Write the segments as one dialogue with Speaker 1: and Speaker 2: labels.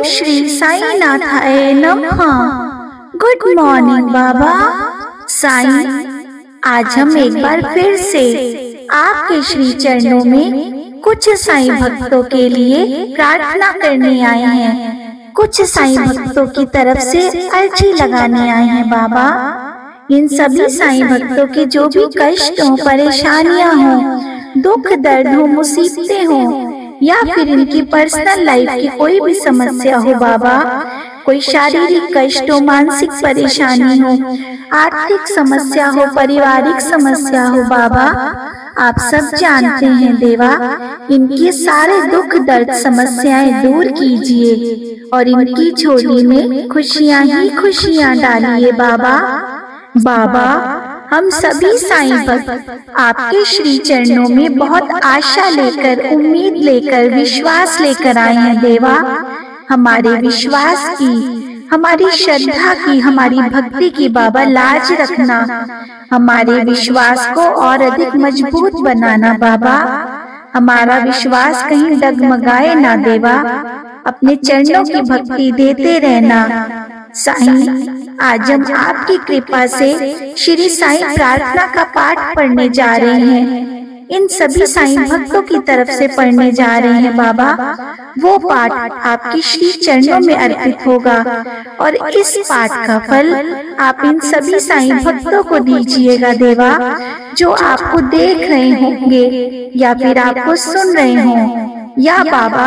Speaker 1: श्री साई नाथाय नमः। Good morning बाबा। साईं, आज हम एक बार फिर से आपके श्री चरणों में कुछ साईं भक्तों के लिए प्रार्थना करने आए हैं। कुछ साईं भक्तों की तरफ से अर्जी लगाने आए हैं बाबा। इन सभी साईं भक्तों के जो भी कष्ट हो, परेशानियां हो, दुख दर्द हो, मुसीबतें हो, या फिर इनकी पर्सनल लाइफ की कोई भी समस्या हो बाबा, कोई शारीरिक कष्ट हो, मानसिक परेशानी हो, आर्थिक समस्या हो, पारिवारिक समस्या हो बाबा, आप सब जानते हैं देवा। इनके सारे दुख दर्द समस्याएं दूर कीजिए और इनकी झोली में खुशियां ही खुशियां डालिए बाबा। बाबा, हम सभी साईं भक्त आपके श्री चरणों में बहुत आशा लेकर, उम्मीद लेकर, विश्वास लेकर आए हैं देवा। हमारे विश्वास की, हमारी श्रद्धा की, हमारी भक्ति की बाबा लाज रखना, हमारे विश्वास को और अधिक मजबूत बनाना बाबा। हमारा विश्वास कहीं डगमगाए ना देवा। अपने चरणों की भक्ति देते रहना। साईं, आज हम आपकी कृपा से श्री साईं प्रार्थना का पाठ पढ़ने जा रहे हैं। इन सभी साईं भक्तों की तरफ से पढ़ने जा रहे हैं बाबा। वो पाठ आपके श्री चरणों में अर्पित होगा और इस पाठ का फल आप इन सभी साईं भक्तों को दीजिएगा देवा, जो आपको देख रहे होंगे या फिर आपको सुन रहे हों, या बाबा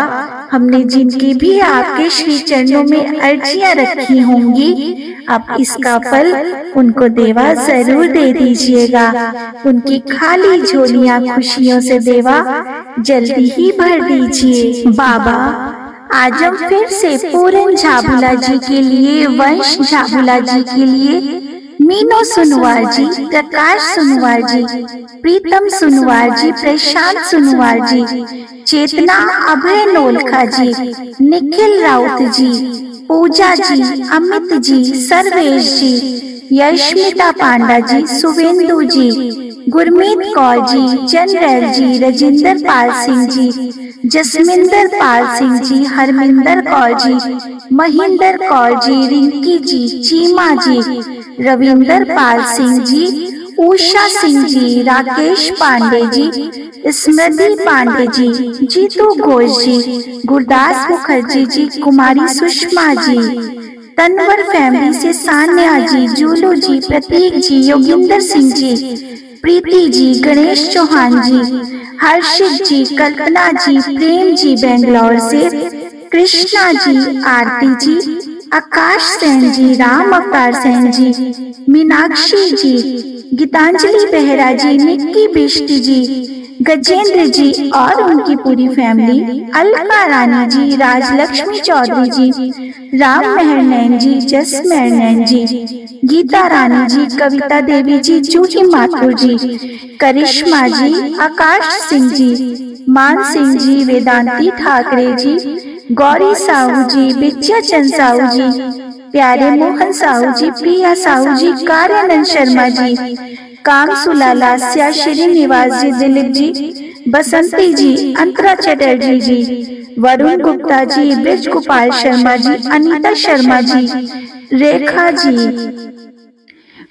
Speaker 1: हमने जिनकी भी आपके श्री चरणों में अर्जियां रखी होंगी, आप इसका फल उनको देवा जरूर दे दीजिएगा। उनकी खाली झोलियां खुशियों से देवा जल्दी ही भर दीजिए बाबा। आज हम फिर से पूरन झाबुला जी के लिए, वंश झाबुला जी के लिए, मीनो सुनवार जी, प्रकाश सुनवार जी, प्रीतम सुनवार जी, प्रशांत सुनवार जी, चेतना अभय नोलखा जी, निखिल राउत जी, पूजा जी, अमित जी, सर्वेश जी, यशमिता पांडा जी, सुवेंदु जी, गुरमीत कौर जी, जनरैल जी, रजिंदर पाल सिंह जी, जसमिंदर पाल सिंह जी, हरमिंदर कौर जी, महेंद्र कौर जी, रिंकी जी, चीमा जी, रविंदर पाल सिंह जी, उषा सिंह जी, राकेश पांडे जी, स्मृति पांडे जी, जीतू घोष जी, गुरदास मुखर्जी जी, कुमारी सुषमा जी, तनवर फैमिली से सान्या जी, जूलू जी, प्रतीक जी, योगिंदर सिंह जी, प्रीति जी, गणेश चौहान जी, हर्षित जी, कल्पना जी, प्रेम जी बेंगलोर से, कृष्णा जी, आरती जी, आकाश सेन जी, राम अवतार सेन जी, मीनाक्षी जी, गीतांजलि बेहरा जी, निक्की बिष्ट जी, गजेंद्र जी और उनकी पूरी फैमिली, अलका रानी जी, राजलक्ष्मी चौधरी जी, राम मेहर नैन जी, जस मेहर नैन जी, गीता रानी जी, कविता देवी जी, जूही माथुर जी, करिश्मा जी, आकाश सिंह जी, मान सिंह जी, वेदांती ठाकरे जी, गौरी साहू जी, विजया चंद साहू जी, प्यारे मोहन साहू जी, प्रिया साहू जी, कार्यानंद शर्मा जी, काम सुलाला, श्रीनिवास जी, दिलीप जी, बसंती जी, अंतरा चटर्जी जी, वरुण गुप्ता जी, ब्रिज गोपाल शर्मा जी, अनीता शर्मा जी, रेखा जी,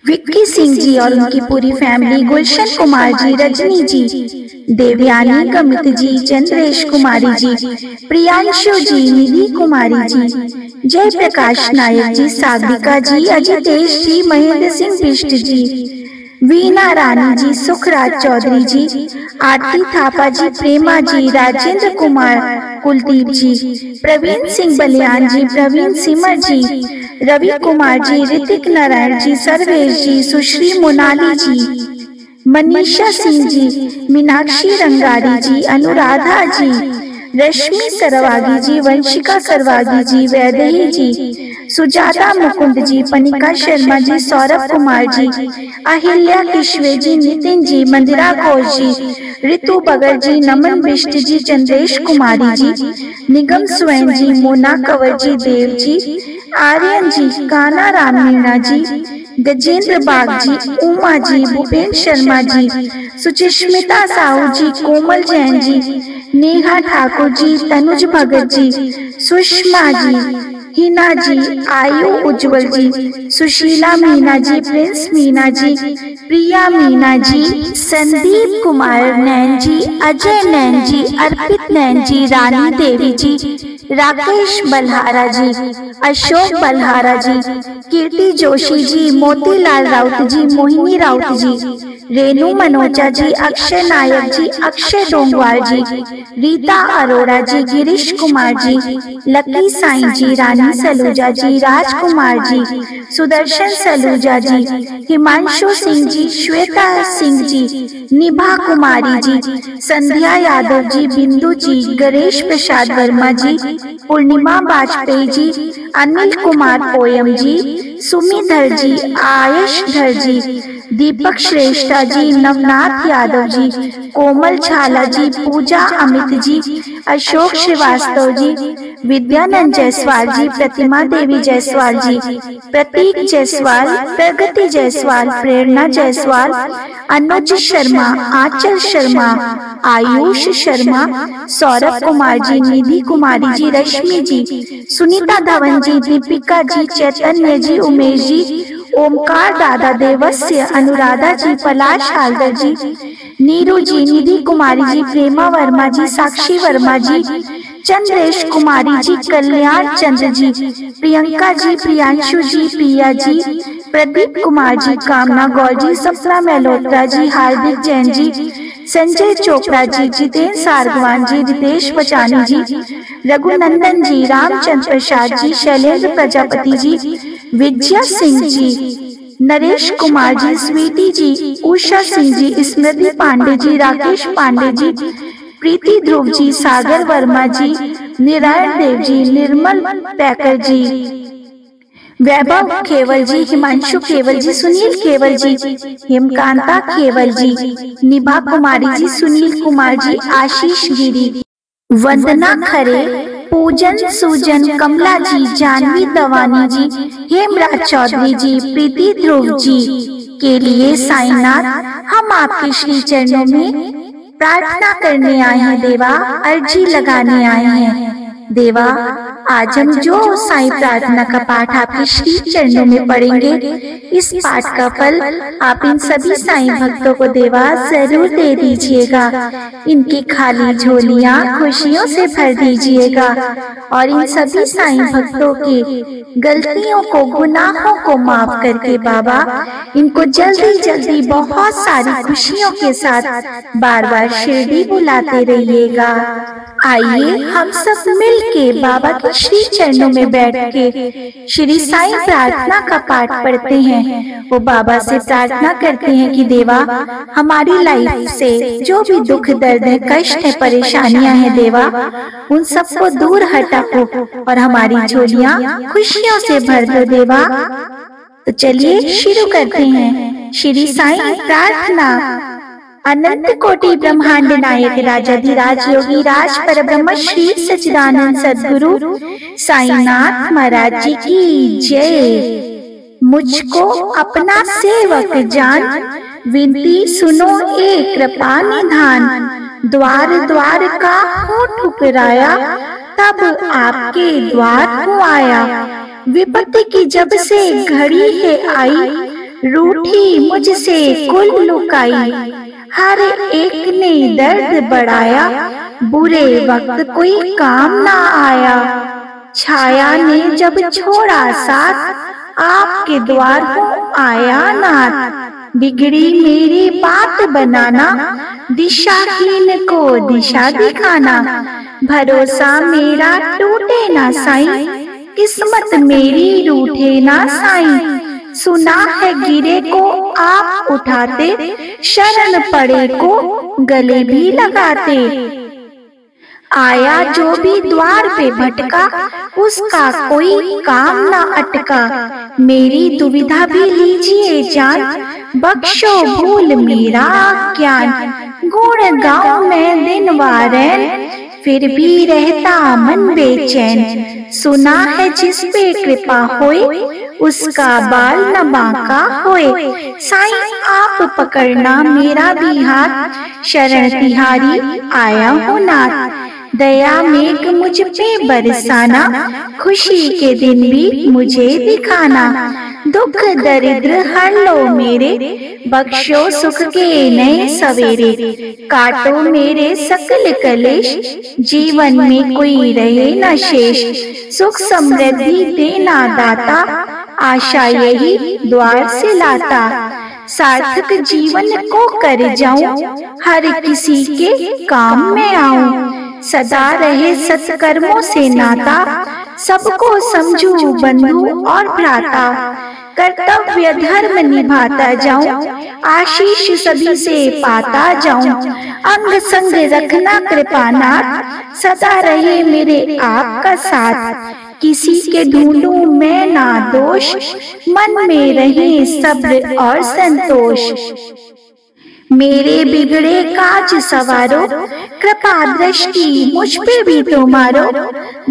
Speaker 1: विक्की सिंह जी और उनकी पूरी फैमिली, गुलशन कुमार जी, रजनी जी, देवयानी गमित जी, चंद्रेश कुमारी जी, प्रियांशु जी, निधि कुमारी जी, जय प्रकाश नायक जी, सागरिका जी, अजितेश जी, महेंद्र सिंह बिष्ट जी, वीना रानी जी, सुखराज चौधरी जी, आरती थापा जी, प्रेमा जी, राजेंद्र कुमार, कुलदीप जी, प्रवीण सिंह बलियान जी, प्रवीण सिमर जी, रवि कुमार जी, ऋतिक नारायण जी, सर्वेश जी, सुश्री मोनाली जी, मनीषा सिंह जी, मीनाक्षी रंगारी जी, अनुराधा जी, रश्मि सरवागी जी, वंशिका सरवागी जी, वैदेही जी, सुजाता मुकुंद जी, पनिका शर्मा जी, सौरभ कुमार जी, अहिल्या किश्वे जी, नितिन जी, मंदिरा घोष जी, ऋतु बगर जी, नमन बिष्ट जी, चंद्रेश कुमारी जी, निगम स्वयं जी, मोना कंवर जी, देव जी, आर्यन जी, काना राम मीणा जी, गजेंद्र बाग जी, उमा जी, भूपेंद्र शर्मा जी, सुचिस्मिता साहू जी, कोमल जैन जी, नेहा ठाकुर जी, तनुज भगत जी, सुषमा जी, हिना जी, आयु उज्जवल जी, सुशीला मीना जी, प्रिंस मीना जी, प्रिया मीना जी, संदीप कुमार नैन जी, अजय नैन जी, अर्पित नैन जी, रानी देवी जी, राकेश बल्हारा जी, अशोक बल्हारा जी, कीर्ति जोशी जी, मोतीलाल राउत जी, मोहिनी राउत जी, रेणु मनोजा जी, अक्षय नायक जी, अक्षय डोंगवाल जी, रीता अरोड़ा जी, गिरीश कुमार जी, लकी साईं जी, रानी सलूजा जी, राजकुमार जी, सुदर्शन सलूजा जी, हिमांशु सिंह जी, श्वेता सिंह जी, निभा कुमारी जी, संध्या यादव जी, बिंदु जी, गणेश प्रसाद वर्मा जी, पूर्णिमा वाजपेयी जी, अनिल कुमार पोयम जी, सुमिधर जी, आयुष धर जी, दीपक श्रेष्ठा जी, नवनाथ यादव जी, कोमल छाला जी, पूजा अमित जी, अशोक श्रीवास्तव जी, विद्यानंद जायसवाल जी, प्रतिमा देवी जायसवाल जी, प्रतीक जायसवाल, प्रगति जायसवाल, प्रेरणा जायसवाल, अनुज शर्मा, आंचल शर्मा, आयुष शर्मा, सौरभ कुमार जी, निधि कुमारी जी, रश्मि जी, सुनीता धवन जी, दीपिका जी, चैतन्य जी, उमेश जी, ओमकार दादा देवस्य, अनुराधा जी, पलाश हालदर जी, नीरू जी, निधि कुमारी जी, प्रेमा वर्मा जी, साक्षी वर्मा जी, चंद्रेश कुमारी जी, कल्याण चंद्र जी, प्रियंका जी, प्रियांशु जी, प्रिया जी, प्रदीप कुमार जी, कामना गौर जी, सपना मेहलोत्रा जी, हार्दिक जैन जी, संजय चोपड़ा जी, जितेंद्र सारगवान जी, रितेश बचानी जी, रघुनंदन जी, रामचंद्र प्रसाद जी, शैलेंद्र प्रजापति जी, विजया सिंह जी, नरेश कुमार जी, स्वीटी जी, उषा सिंह जी, स्मृति पांडे जी, राकेश पांडे जी, प्रीति ध्रुव जी, सागर वर्मा जी, नारायण देव जी, निर्मल पैकर जी, वैभव केवल जी, हिमांशु केवल जी, सुनील केवल जी, हेमकांता केवल जी, निभा कुमारी जी, सुनील कुमार जी, आशीष गिरी, वंदना खरे, पूजन सुजन, कमला जी, जानवी दवानी जी, हेमराज चौधरी जी, प्रीति ध्रुव जी के लिए साईनाथ हम आपके श्री चरणों में प्रार्थना करने आए हैं देवा, अर्जी लगाने आए हैं देवा। आज हम जो साईं प्रार्थना का पाठ आपके श्री चरणों में पढ़ेंगे, इस पाठ का फल आप इन सभी साईं भक्तों को देवा जरूर दे दीजिएगा। इनकी खाली झोलियां खुशियों से भर दीजिएगा और इन सभी साईं भक्तों की गलतियों को, गुनाहों को माफ करके बाबा इनको जल्दी जल्दी बहुत सारी खुशियों के साथ बार बार शिरडी बुलाते रहिएगा। आइए हम सब मिलके बाबा के श्री चरणों में बैठ के श्री साईं प्रार्थना का पाठ पढ़ते हैं। वो बाबा से प्रार्थना करते हैं कि देवा हमारी लाइफ से जो भी दुख दर्द है, कष्ट है, परेशानियां हैं देवा, उन सबको दूर हटाओ और हमारी झोलियां खुशियों से भर दो देवा। तो चलिए शुरू करते हैं। श्री साईं प्रार्थना। अनंत कोटि ब्रह्मांड नायक राजाधिराज योगी राज परब्रह्म श्री सच्चिदानंद सद्गुरु साईनाथ महाराज जी की जय। मुझको अपना सेवक जान, विनती सुनो एक कृपा निधान। द्वार द्वार का हूँ ठुकराया, तब आपके द्वार को आया। विपत्ति की जब से घड़ी है आई, रूठी मुझसे कुल लुकाई। हर एक ने दर्द बढ़ाया, बुरे वक्त कोई काम ना आया। छाया ने जब छोड़ा साथ, आपके द्वार को आया नाथ। बिगड़ी मेरी बात बनाना, दिशाहीन को दिशा दिखाना। भरोसा मेरा टूटे ना साईं, किस्मत मेरी रूठे ना साईं। सुना है गिरे को आप उठाते, शरण पड़े को गले भी लगाते। आया जो भी द्वार पे भटका, उसका कोई काम ना अटका। मेरी दुविधा भी लीजिए जान, बख्शो भूल मेरा ज्ञान। गुण गाऊं मैं दिन वारैन, फिर भी रहता मन बेचैन। सुना है जिस पे कृपा होए, उसका बाल न बांका होए। साईं आप पकड़ना मेरा भी हाथ, शरण तिहारी आया हूँ नाथ। दया मेघ मुझ पे बरसाना, खुशी के दिन भी मुझे दिखाना। दुख दरिद्र हर लो मेरे, बख्शो सुख के नए सवेरे। काटो मेरे सकल कलेश, जीवन में कोई रहे न शेष। सुख समृद्धि देना दाता, आशा यही द्वार से लाता। सार्थक जीवन को कर जाऊं, हर किसी के काम में आऊं। सदा रहे सत्कर्मों से नाता, सबको समझूं बंधु और भ्राता। कर्तव्य धर्म निभाता जाऊं, आशीष सभी से पाता जाऊं। अंग संग रखना कृपानाथ, सदा रहे मेरे आपका साथ। किसी के ढूंढूं मैं ना दोष, मन में रहे सब्र और संतोष। मेरे बिगड़े काज सवारो, कृपा दृष्टि मुझ पे भी तो मारो।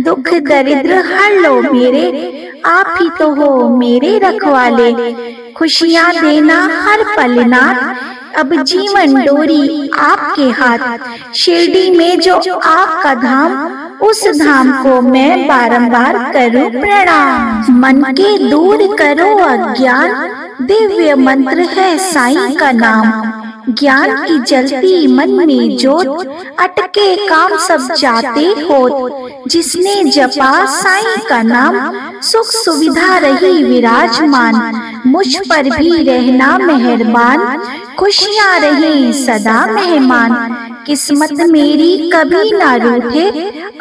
Speaker 1: दुख दरिद्र हर लो मेरे, आप ही तो हो मेरे रखवाले। खुशियाँ देना हर पल नाथ, अब जीवन डोरी आपके हाथ। शिरडी में जो आपका धाम, उस धाम को मैं बारंबार करूं प्रणाम। मन के दूर करो अज्ञान, दिव्य मंत्र है साईं का नाम। ज्ञान की जलती मन में जोत, अटके काम सब जाते होत। जिसने जपा साईं का नाम, सुख सुविधा रही विराजमान। मुझ पर भी रहना मेहरबान, खुशियाँ रहे सदा मेहमान। किस्मत मेरी कभी ना रूठे,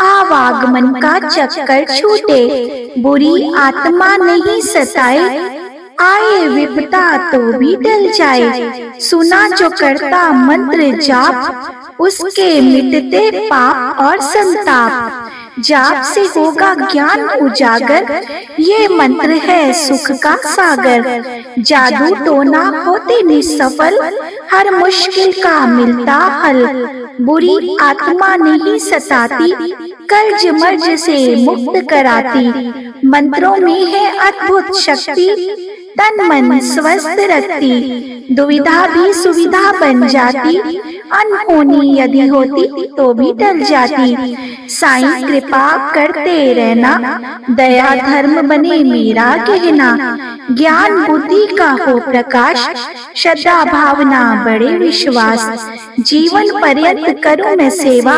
Speaker 1: आवागमन का चक्कर छूटे। बुरी आत्मा नहीं सताए, आए विपदा तो भी टल जाए। सुना जो करता मंत्र जाप, उसके मिटते पाप और संताप। जाप से होगा ज्ञान उजागर, ये मंत्र है सुख का सागर। जादू टोना होते निसफल, हर मुश्किल का मिलता हल। बुरी आत्मा नहीं सताती, कर्ज मर्ज से मुक्त कराती। मंत्रों में है अद्भुत शक्ति, तन मन स्वस्थ रखती। दुविधा भी सुविधा बन जाती, अनहोनी यदि होती तो भी टल जाती। साईं कृपा करते रहना, दया धर्म बने मेरा कहना। ज्ञान बुद्धि का हो प्रकाश, श्रद्धा भावना बड़े विश्वास। जीवन पर्यंत करूं मैं सेवा,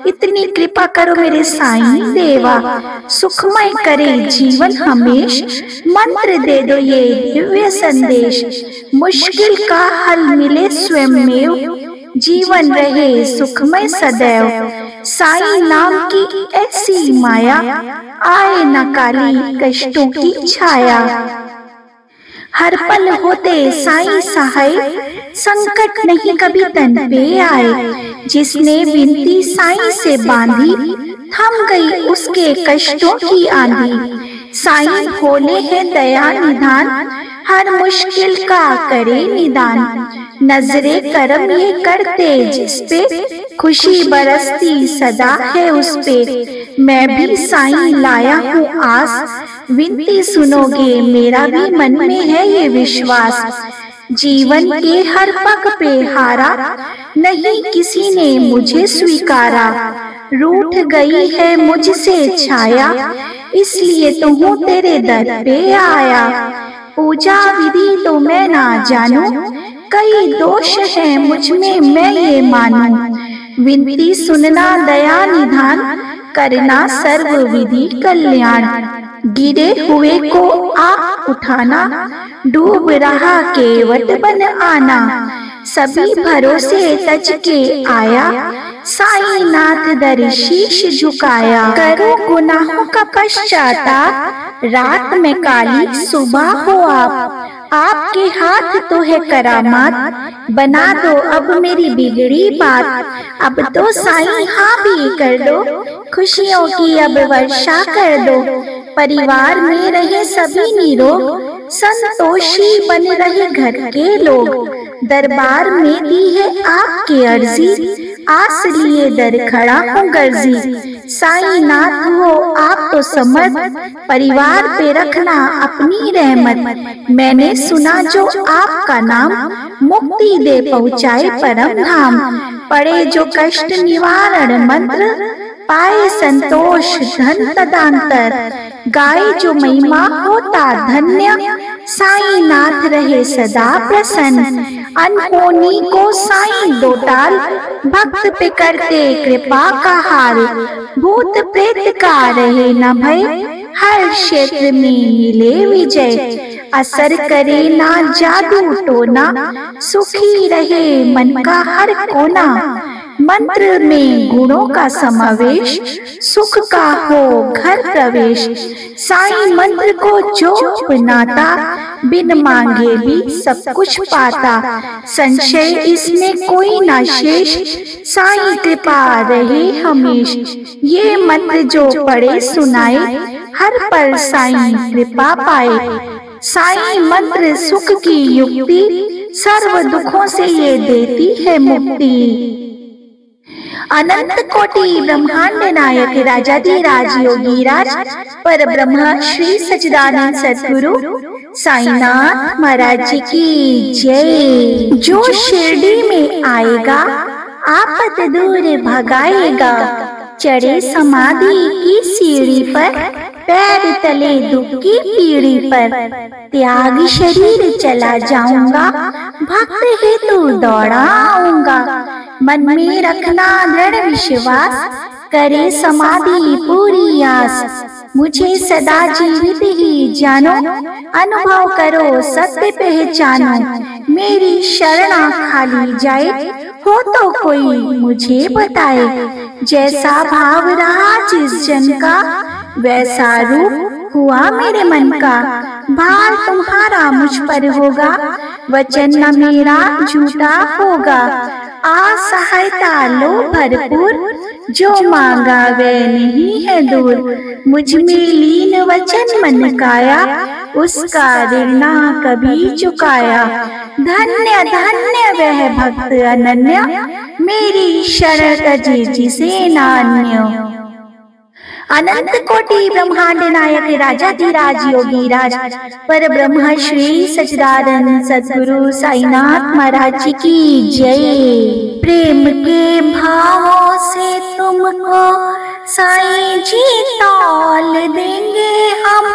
Speaker 1: इतनी कृपा करो मेरे साईं देवा। सुखमय करे जीवन हमेश, मंत्र दे दो ये दिव्य संदेश। मुश्किल का हल मिले स्वयं में, जीवन रहे सुखमय सदैव। साईं नाम की ऐसी माया, आए न काली कष्टों की छाया। हर पल होते साईं सहाय, संकट नहीं कभी तन पे आए। जिसने विनती साईं से बांधी, थम गई उसके कष्टों की आंधी। साईं भोले है दया निधान, हर मुश्किल का करे निदान। नजरे करम ये करते जिस पे, खुशी बरसती सदा है उस पे। मैं भी साईं लाया हूँ आस, विनती सुनोगे मेरा भी मन में है ये विश्वास। जीवन के हर पग पे हारा, नहीं किसी ने मुझे स्वीकारा। रूठ गई है मुझसे छाया, इसलिए तो हूँ तेरे दर पे आया। पूजा विधि तो मैं ना जानू, कई दोष है मुझ में मैं ये मानूं। विनती सुनना दया निधान, करना सर्व विधि कल्याण। गिरे हुए को आप उठाना, डूब रहा केवट बन आना। सभी भरोसे तज के आया, साईं नाथ दर शीश झुकाया। करो गुनाहों का पश्चाताप, रात में काली सुबह हो आप। आपके हाथ तो है करामात, बना दो अब मेरी बिगड़ी बात। अब तो साईं हाँ भी कर दो, खुशियों की अब वर्षा कर दो। परिवार में रहे सभी निरोग, संतोषी बन रहे घर के लोग। दरबार में दी है आपकी अर्जी, आस लिए दर खड़ा हूँ गर्जी। साईं नाथ हो आप तो समर्थ, परिवार पे रखना अपनी रहमत। मैंने सुना जो आपका नाम, मुक्ति दे पहुँचाए परम धाम। पड़े जो कष्ट निवारण मंत्र, पाए संतोष धन तदांतर। गाए जो महिमा होता धन्य, साईं नाथ रहे सदा प्रसन्न। अनहोनी को साईं दो टाल, भक्त पे करते कृपा का हाल। भूत प्रेत का रहे न भय, हर क्षेत्र में मिले विजय। असर करे ना जादू टोना, सुखी रहे मन का हर कोना। मंत्र में गुणों का समावेश, सुख का हो घर प्रवेश। साईं मंत्र को जो अपनाता, बिन मांगे भी सब कुछ पाता। संशय इसमें कोई ना शेष, साईं कृपा रहे हमेश। ये मंत्र जो पढ़े सुनाए, हर पल साईं कृपा पाए। साईं मंत्र सुख की युक्ति, सर्व दुखों से ये देती है मुक्ति। अनंत कोटि ब्रह्मांड नायक राजाधिराज योगीराज पर ब्रह्म श्री सच्चिदानंद सद्गुरु साईनाथ महाराज जी की जय। जो शिरडी में आएगा, आपत दूर भगाएगा। चढ़े समाधि की सीढ़ी पर, पैर तले दुख की पीढ़ी पर। त्याग शरीर चला जाऊंगा, भक्त हेतु दौड़ाऊंगा। मन में रखना दृढ़ विश्वास, करे समाधि पूरी आस। मुझे सदा जीवित ही जानो, अनुभव करो सत्य पहचानो। मेरी शरणा खाली जाए, हो तो कोई मुझे बताए। जैसा भाव रहा जिस जन का, वैसा रूप हुआ मेरे मन का। भार तुम्हारा मुझ पर होगा, वचन न मेरा झूठा होगा। असहायता लो भरपूर, जो मांगा वह नहीं है दूर। मुझ में लीन वचन मन काया, उसका ऋण ना कभी चुकाया। धन्य धन्य वह भक्त अनन्य, मेरी शरण तजे जिसे नान्य। अनंत कोटि ब्रह्मांड नायक राजाधिराज योगीराज पर ब्रह्म श्री सच्चिदानंद सद्गुरु साईनाथ महाराज जी की जय। प्रेम के भावों से तुमको साईं जी तौल देंगे हम,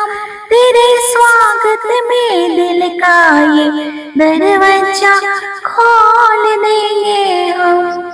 Speaker 1: तेरे स्वागत में दिल का ये दरवाजा खोल देंगे हम।